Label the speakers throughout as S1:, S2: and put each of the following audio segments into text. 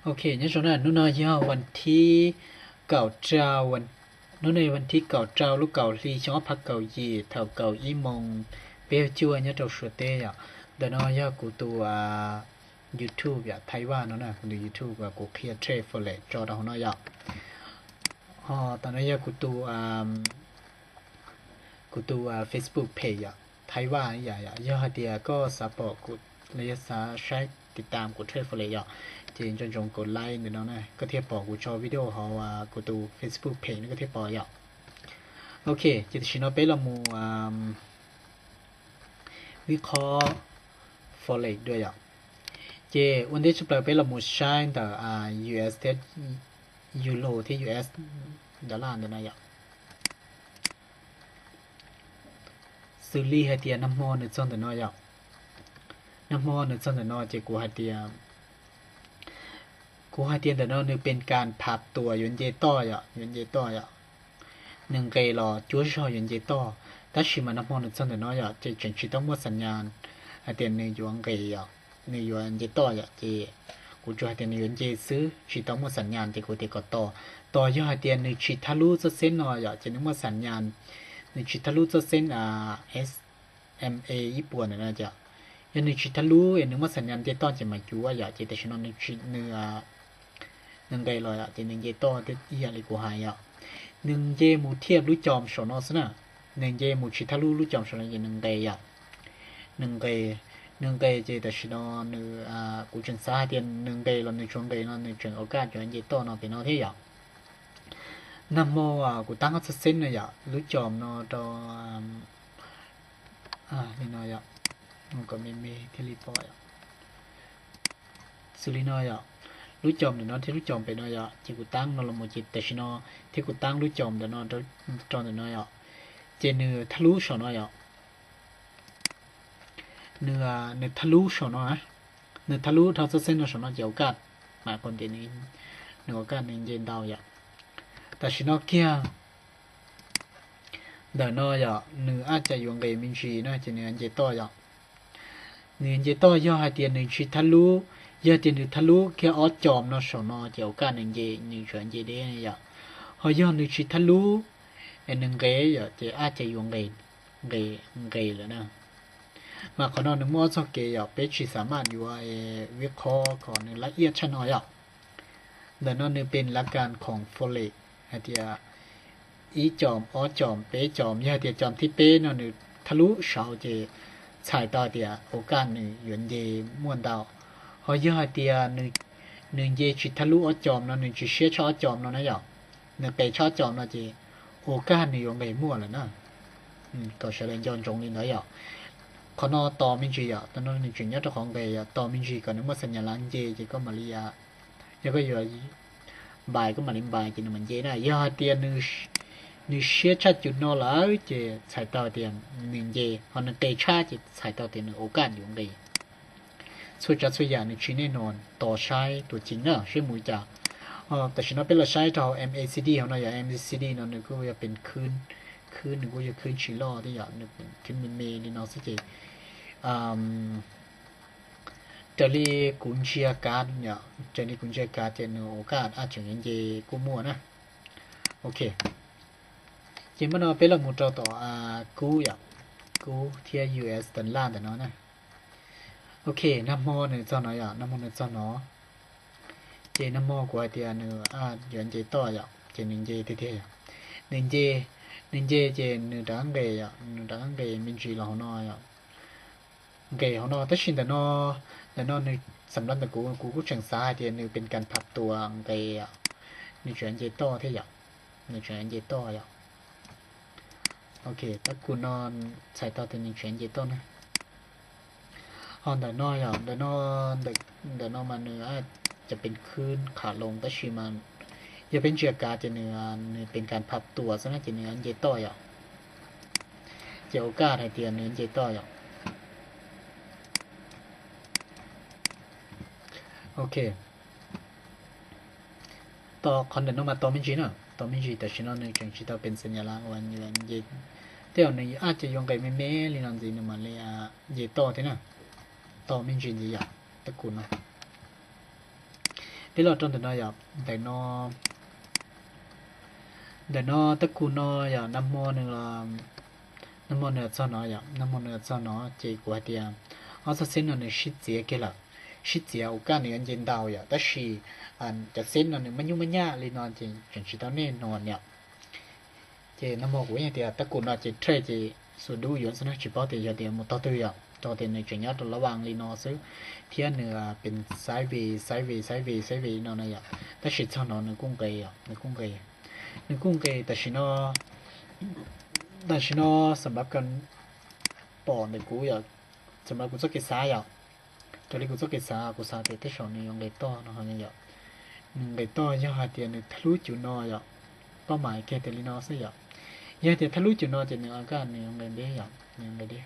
S1: โอเคเนี่ยช่วงนั้นนู่นน่ะยาววันที่เก่าเจ้าวันนู่นในวันที่เก่าเจ้าลูกเก่าลีช่องพักเก่ายีเท่าเก่าอีมงเปียวจัวเนี่ยเราสุดเตะอ่ะเดี๋ยวน้อยกูตัว YouTube อ่ะไต้หวันนั่นน่ะกูดู YouTube อ่ะกูเคลียร์เทรฟเลยจอเราหน่อยอ่ะอ๋อตอนนี้กูตัว Facebook page อ่ะไต้หวันอย่ายอดเดียก็ซัพพอร์ตกูระยะสาใช้ติดตามกูเทรฟเลยอ่ะ จริงจงกดไลค์เนาะนะก็เทียบปอกูชอบวิดีโอเขาว่ากูดู Facebook page นี่ก็เทียบปออย่างโอเคจิตชินเอาไปละมูวิเคราะห์ forex ด้วยอย่างเจวันที่จะเปิดไปละมูใช้แต่US ที่ยูโรที่ US ดอลลาร์เนี่ยนะอย่างซื้อลีให้เตียน้ำมันหนึ่งส่วนแต่น้อยอย่างน้ำมันหนึ่งส่วนแต่น้อยเจกูให้เตียแต่น้อยนี่เป็นการพับตัวยุนเจต่ออย่างยุนเจต่ออย่างหนึ่งเกลอจูชอยุนเจต่อถ้าชิมันน้ำมันหนึ่งส่วนแต่น้อยอย่างเจจนชิต้องหมดสัญญาณให้เตียหนึ่งยวนเกลอย่างหนึ่งยวนเจต่ออย่างเจกูจะให้เตียหนึ่งยวนเจซื้อชิต้องหมดสัญญาณเจกูเตก็ต่อยอดเตียหนึ่งชิทะลุจะเส้นน้อยอย่างเจนึกว่าสัญญาณหนึ่งชิทะลุจะเส้นSMA ญี่ปุ่นนะจ๊ะยันหนึ่งชิทะลุเอ็นนึกว่าสัญญาณเจต่อจะมาอยู่ว่าอย่างเจแต่ฉันนหนึ่งชิหนึ่งหนึ่งไกลอยอ่ะเจหนึ่งเจต่อเตอีอะไรกูหายอ่ะหนึ่งเจมูเทียบรู้จอมสนอสนะหนึ่งเจมูชิทะลุรู้จอมสนอยันหนึ่งไกอ่ะหนึ่งไกเจแต่ฉันหนึ่งกูจนสาเตียนหนึ่งไกเราหนึ่งชงไกเราหนึ่งชงโอกาสจนเจต่อนอเป็นนอเทียน้ำโมกูตั้งก็เส้นเลยอ่ะรู้จอมนอตนี่น้อยอ่ะมันก็มีเทลิปอยอ่ะสุริน้อยอ่ะรู้จอมเดี๋ยวน้อที่รู้จอมไปน้อยอ่ะที่กูตั้งนอลโมจิตแต่ฉันที่กูตั้งรู้จอมเดี๋ยวน้อจอมเดี๋ยวน้อยอ่ะเจเนื้อทะลุสอนน้อยอ่ะเนื้อทะลุสอนน้อยเนื้อทะลุทอสเส้นสอนน้อยเจ้ากัดมาคนเดียวนี้เนื้อกัดหนึ่งเจนดาวอ่ะแต่ฉันเกี่ยเดี๋ยวน้อยอ่ะเนื้ออาจจะยงเกมินชีนะเจเนื้อเจต่อยอ่ะเนื้อเจต่อย่อให้เตียนหนึ่งชิทะลุย่อเตียนหนึ่งทะลุแค่ออดจอมเนาะสอนน้อยเจ้ากัดหนึ่งเจหนึ่งเฉินเจเดียนี่อ่ะพอย่อหนึ่งชิทะลุไอ้หนึ่งเกยอ่ะเจอาจจะยงเกยแล้วนะมาขอนอนหนึ่งมั่วสเกยอ่ะเป็ดชีสามารถอยู่ไอ้วิเคราะห์ก่อนหนึ่งละเอียดชั้นน้อยอ่ะเดี๋ยวนอนหนึ่งเป็นหลักการของโฟเลกไอ้เดียอีจอมออจอมเป๊จอมย่าเดียจอมที่เป๊นอนหนึ่งทะลุเสาเจฉายต่อเดียโอกาสหนึ่งหยวนเยม้วนดาวพอย่าเดียหนึ่งเยชิทะลุออจอมนอนหนึ่งชิเชี่ยชอจอมนอนนะหยอกหนึ่งเปชอจอมนอนเจโอกาสหนึ่งยงเกยมั่วแล้วนะก็เฉลยย้อนจงนี่น้อยหยอกขอนอต่อมินจีอ่ะตอนนั้นหนึ่งจุดยอดของเกยต่อมินจีก่อนนึกว่าสัญลักษณ์เจก็มาเรียแล้วก็อยู่บ่ายก็มาลิมบ่ายกินมันเจได้ยาเตียนึกเชื่อชัดจุดนอแล้วเจใส่ต่อเตียนหนึ่งเจพอนึกเตะชาจิใส่ต่อเตียนโอกาสอยู่เกยส่วนจัดส่วนอย่างนึกชิ้นแน่นอนต่อใช้ตัวจริงเนอะใช่มือจ่าแต่ฉันเป็นเราใช้ต่อ MACD ของเราอย่าง MACD เนาะนึกก็จะเป็นคืนนึกว่าจะคืนชิลล์ที่อย่างนึกเป็นคืนเมย์นี่เนาะสิเจ这里公车卡呢，这里公车卡这呢，我看情人节过末呢，OK，今มันเอาไปละมุดต่อกู้อย่างกู้ที่ US ดอลลาร์แต่เนาะนะโอเคน้ำมอเนี่ยเจ้าหน่อยน้ำมอเนี่ยเจ้าเนาะเจน้ำมอกว่าเดียเนื้อหยวนเจต่ออย่างเจหนึ่งเจเท่ๆหนึ่งเจเจหนึ่งดังเกย์มินจีเราหน่อยเกย์เขาเนาะแต่ชินแต่เนาะในสำหรับแต่กูก็เชิงซ้ายเดียนึงเป็นการพับตัวเกย์ในเฉินเจต่อที่อย่างในเฉินเจต่ออย่างโอเคถ้ากูนอนใส่ต่อเป็นในเฉินเจต่อนะเดี๋ยวนอนอย่างเดี๋ยวนอนมาเนื้อจะเป็นคลื่นขาลงแต่ชิมันอย่าเป็นเชือกกาจะเนื้อเป็นการพับตัวซะนะจะเนื้อเจต่ออย่างเจ้าโอกาสให้เตียนเนื้อเจต่ออย่างโอเคต่อคอนเดนต์มาต่อมินจีนะต่อมินจีแต่ฉันนอนในจังชีตาเป็นสัญลักษณ์วันเย็นเดี๋ยวนี้อาจจะยงไกไม่เมลินันจีนมาเลยเยต่อที่นะต่อมินจีดีอ่ะตะกุนเนาะเดี๋ biết là trong để nó tất cú nó giờ năm mô nữa là năm mô nữa cho nó giờ năm mô nữa cho nó chỉ của tiền ở sau xin nó này shit gì kia là shit gì ở cái này anh nhìn đào giờ,但是จะเส้นnó nàyมันยุ่งยากเลยนอนchỉ tao nên nอนเนี่ยchỉ năm mô của nhà thì tất cú nó chỉ chơi chỉ số đủ yếu nó chỉ bảo thì giờ thì một tao tư giờ tao thì này chuyện nhớ taoระวังเลยนอนซื้อthiên nữaเป็นsái vì nó này giờ, 但是cho nó cũng gầyนึกกุ้งเกยแต่ชิโนสำหรับกันปอนในกูอยากสำหรับกูจะเกษาอยากตอนนี้กูจะเกษากูสาแต่ที่ชอนนี่ยังเกยต่อนะฮะเนี่ยอยากเกยต่อยหาเตียนทะลุจุนอยากเป้าหมายแค่เตลินอซะอยากยังเตียทะลุจุนอจะเนี่ยอาการเนี่ยยังเกยได้อยากยังเกยได้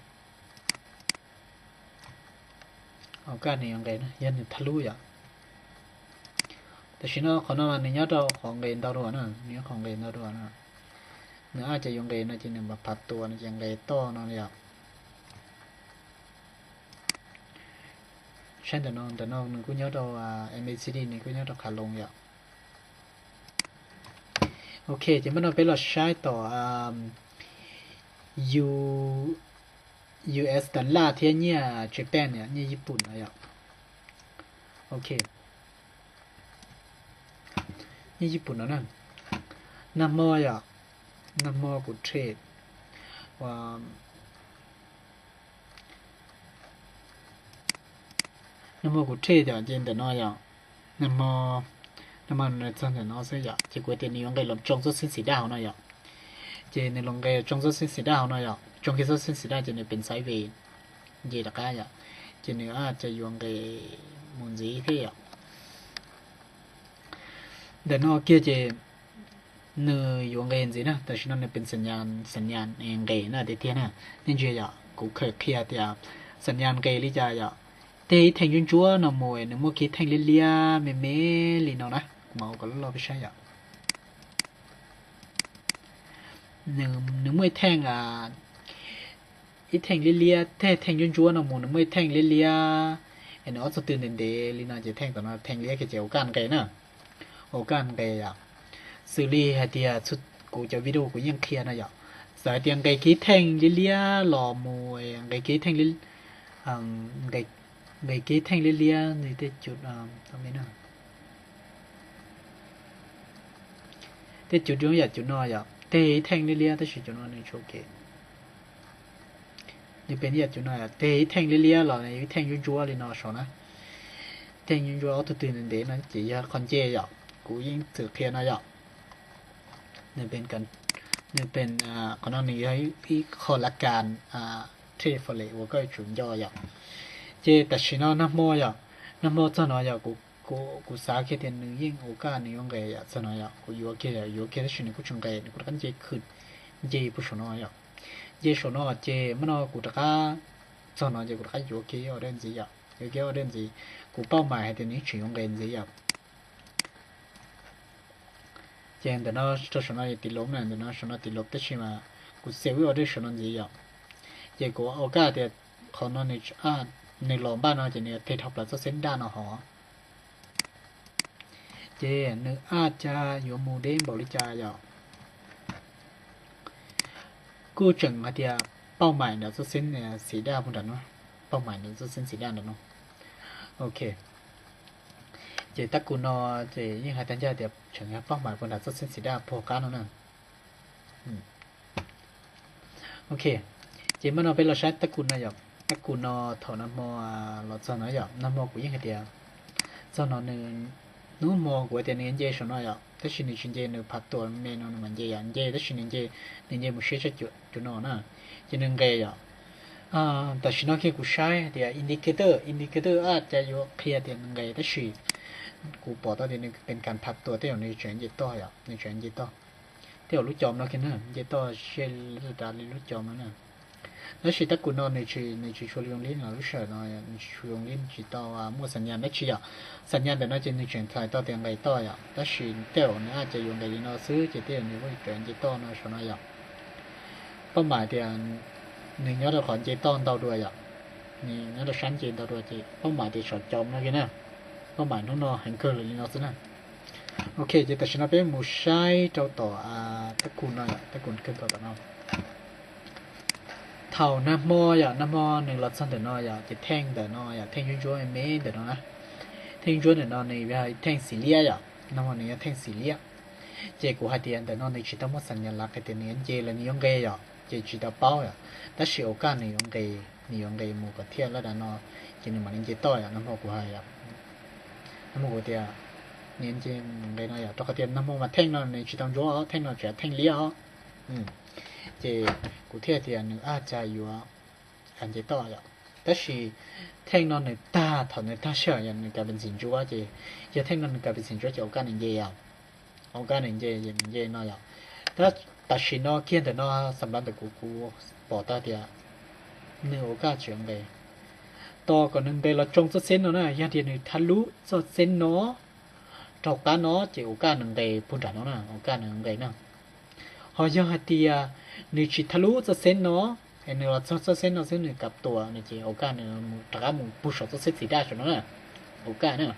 S1: อาการเนี่ยยังเกยนะยังทะลุอยากแต่ชิโนคนนั้นเนี่ยยอดของเกยดาวด้วยนะเนี่ยของเกยดาวด้วยนะเนื้ออาจจะยังเกยนะจีเนี่ยแบบผัดตัวนะยังเกยต่อนะเนี่ยใช่แต่น้องนึงกูยอดMACD นี่กูยอดขาลงอย่างโอเคจะมันเอาไปเราใช้ต่อU US ดอลลาร์เทียนเนี่ยญี่ปุ่นเนี่ยนี่ญี่ปุ่นนะอย่างโอเคนี่ญี่ปุ่นนั่นน้ำมอยอ่ะน้ำมอกูเทรดว่าน้ำมอกูเทรดอย่างเจนแต่น้อยอย่างน้ำมอในจังแต่น้อยเสียอย่างจะกูเตนี่ยังไงลงจงสุดสิ้นสีดาวน้อยอย่างเจนในลงไงจงสุดสิ้นสีดาวน้อยอย่างจงคิดสุดสิ้นสีดาวเจนในเป็นไซเวย์เจตะก้าอย่างเจนเนื้อจะยังไงมุนสีเที่ยเดี๋ยวนอกเกี่ยเจเนื้อยังไงสินะแต่ฉันนั่นเป็นสัญญาณยังไงนะเดี๋ยวเที่ยนะนี่เจียกูเคยเคลียร์แต่สัญญาณไกลลิจายเตะแทงจนจัวหน่อมวยหนึ่งมือคิดแทงเลี้ยเมลีนอนะเมาก็รอไปใช่อ่ะหนึ่งมือแทงอีแทงเลี้ยแทงจนจัวหน่อมวยหนึ่งมือแทงเลี้ยเอ็นอสตื่นเดลีนอจะแทงตอนนั้นแทงเลี้ยแค่เจ้าการไกลนะโอการไกลอ่ะสื่อลีฮะเดียชุดกูจะวิดีโอกูยังเคลียร์นะอย่าสายเตียงไกลคิดแทงเลี้ยหล่อมวยไกลคิดแทงไกลคิดแทงเลี้ยในที่จุดตรงนี้นะที่จุดย้อนอยากจุดน้อยอ่ะเตะแทงเลี้ยที่จุดน้อยในโชว์เกตนี่เป็นอยากจุดน้อยอ่ะเตะแทงเลี้ยหล่อในแทงยุ่งจัวเลยนอชนะแทงยุ่งจัวเอาตัวตื่นเดนะจีอยากคอนเจอ่ะกูยิ่งถือเคลียร์นะอ่ะนี่เป็นกันนี่เป็นคนนั้นนี่ให้ที่ขอละการเทรดฟอเรสว่าก็จุดย่ออย่างเจแต่ชิโนน้ำโมอย่างน้ำโมจะน้อยอย่างกูสาแค่เดือนนึงยิ่งโอกาสนี่ยังไงอย่างจะน้อยอย่างกูอยู่แค่ที่ชิโนกูชงไงกูกันเจขึ้นเจผู้ชนน้อยอย่างเจชนน้อยเจมันเอากูตะก้าจะน้อยเจกูตะก้าอยู่แค่เอาเดินสิอย่างอยู่แค่เอาเดินสิกูเป้าหมายให้เดือนนี้ชิงไงสิอย่างเจนแต่น่าจะชนะติดลบเนี่ยแต่น่าชนะติดลบแต่ชิมากูเซลล์เอาได้ชนะจีอย่างเจกูโอกาสเดียเขานอนในหลอมบ้านเราจะเนี่ยเททับแล้วจะเส้นด้านเอาหอเจนึกอาจจะอยู่มูเด้งบริจาอย่างกูจังมาเดียเป้าหมายเนี่ยจะเส้นเนี่ยสีด้านพุ่งดันเนาะเป้าหมายเนี่ยจะเส้นสีด้านเนาะโอเคเจตักกูนอเจยิ่งหายตันใจเดียบเฉิงเป้าหมายคนละจะเส้นสีด้านพอการนั่นน่ะโอเคเจมันเอาไปเราใช้ตักกูนออย่างตักกูนอถอนน้ำมอเราจะน้อยอย่างน้ำมอกูยิ่งหายเดียจะนอนหนึ่งนู้นมอกูเดียนเจชน้อยอย่างแต่ชินิชินเจนึกพัดตัวเมนอนมันเจอย่างเจแต่ชินิเจนี่เจมุเชื่อจุดนอน่ะเจนึงเกยอย่างแต่ชินอแค่กูใช้เดียอินดิเคเตอร์อาจจะอยู่เคลียร์เดียนึงเกยแต่ชีกูบอกตอนนี้เป็นการพัดตัวที่อยู่ในเฉินเจต่ออย่างในเฉินเจต่อที่เรารู้จอมเราแค่นั้นเจต่อเชลล์ดาลิรู้จอมนั่นแล้วชีตะกูนอนในชีช่วยลงลิ้นเรารู้เฉยหน่อยช่วยลงลิ้นชีต่อมั่วสัญญาณไม่ชีอ่ะสัญญาณแต่น่าจะในเฉินไทยต่อเตียงไกต่ออย่างแล้วชีเตี้ยวน่าจะยงไกลินอซื้อเจเตี้ยวนี่ว่าเฉินเจต่อน่าชนะอย่างเป้าหมายเตียงหนึ่งยอดขอนเจต้อนเตาด้วยอย่างนี่นั่นเราชั้นเจนเตาด้วยเจเป้าหมายเตียงช็อตจอมนะแค่นั้น có mà nó hành cơ là nó thế nào ok chỉ ta sẽ nói về một sai trâu tỏ tất cùn này tất cùn cơ tỏ nó thầu nam mô nên là xong để nó ya chỉ thanh để nó ya thanh chuyên chúa em mấy để nó nè thanh chúa để nó này về thanh xì lia ya nam mô này thanh xì lia chỉ của hai tiền để nó này chỉ tao mất sản nhận là cái tiền này chỉ là nhiều cái ya chỉ tao bao ya ta sử dụng cái này nhiều cái một cái thiên là đã nó chỉ nên mà nên chỉ to ya nam mô của hai ya nam mô của tiền nên chỉ cái nó ya cho cái tiền nam mô mà thanh nó này chỉ tao chúa thanh nó chỉ thanh lia chỉ cụ thể thì anh cha yêu anh chỉ to rồi,但是听到你大头你大小人改变成主啊，就听到你改变成主就干人嘢啊，我干人嘢那样，但是nó kia thì nó sắm ban được cụ bỏ ta thì nếu ở cả chuyện này, to còn nên đây là trong số sen nó nè, gia đình thà lú số sen nó, trọc cá nó chỉ ở cả nên đây phun trả nó nè, ở cả nên đây nè, họ giờ thì nếu chỉ thà lú số sen nó hay nữa số sen nó sẽ được cặpตัวนี่จีโอกาสเนี่ยตราหมูผู้ชอบเซตสีได้ใช่ไหมน่ะโอกาสเนี่ย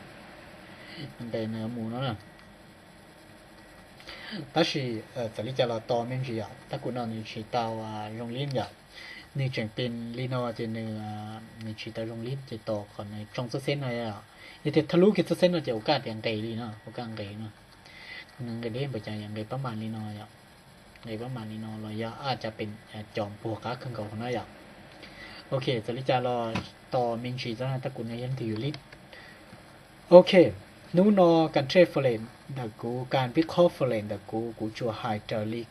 S1: มันเป็นหมูเนาะ但是这里叫了多面积啊，但古那你去到容林呀，你整边里那就你去到容林就多可能中số sen này à, như thế thà lú cái số sen nóจะโอกาสอย่างไกลลีเนาะโอกาสไกลเนาะนึงก็ได้ไปจากอย่างไกลประมาณลีเนาะในประมาณนี้เนาะเราอยากอาจจะเป็นจอมปลวกขึ้นของเราอยากโอเคจะริจารอต่อมินชีจะตะกุนในยันที่อยู่ลิดโอเคนู้นอการเทรดเฟรนดักกูการวิเคราะห์เฟรนดักกูชัวไฮเดรลิก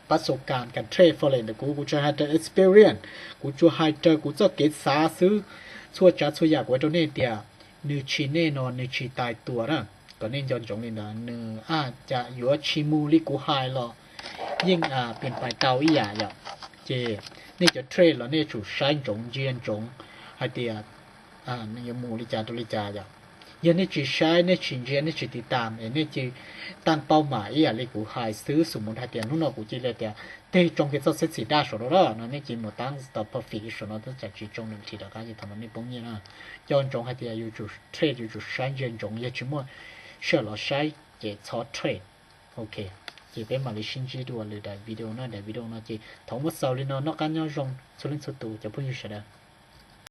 S1: ประสบการณ์การเทรดเฟรนดักกูชัวไฮเดรเอ็กซ์เพรียนกูชัวไฮเดรกูจะเก็บสาซื้อชัวจัดชัวอยากไว้ตรงนี้เดียวนึกชีแน่นอนนึกชีตายตัวนะก็เน้นย้อนจงเลยนะนึกอาจจะอยู่ชิมูลิกูไฮหรอยิ่งเป็นไปเตาอีหยาอย่างเจนี่จะเทรดแล้วนี่chủ sángจงเจียนจงให้เดียนี่มูลิจาตุลิจาอย่างยันนี่จีใช้นี่ชินเจียนนี่จีติดตามนี่จีตั้งเป้าหมายอย่างเลยกูหายซื้อสมมุติให้เดียนู่นเรากูจีเลยเดียเตจงเกิดเสร็จสีได้สุดแล้วนั่นนี่จีหมดตั้ง stop profit สุดแล้วต้องจากจีจงหนึ่งทีเดียวกันจะทำมันนี่ปุ่งยี่นะย้อนจงให้เดียอยู่จุดเทรดอยู่จุดใช้เจียนจงยังชิมัวเชื่อเราใช้เจชอเทรดโอเคchỉ bé mà lấy sinh chỉ đùa lừa đại video nó chỉ thống một sau lên nó cá nhau rong số lên số tụ cho bao nhiêu sẽ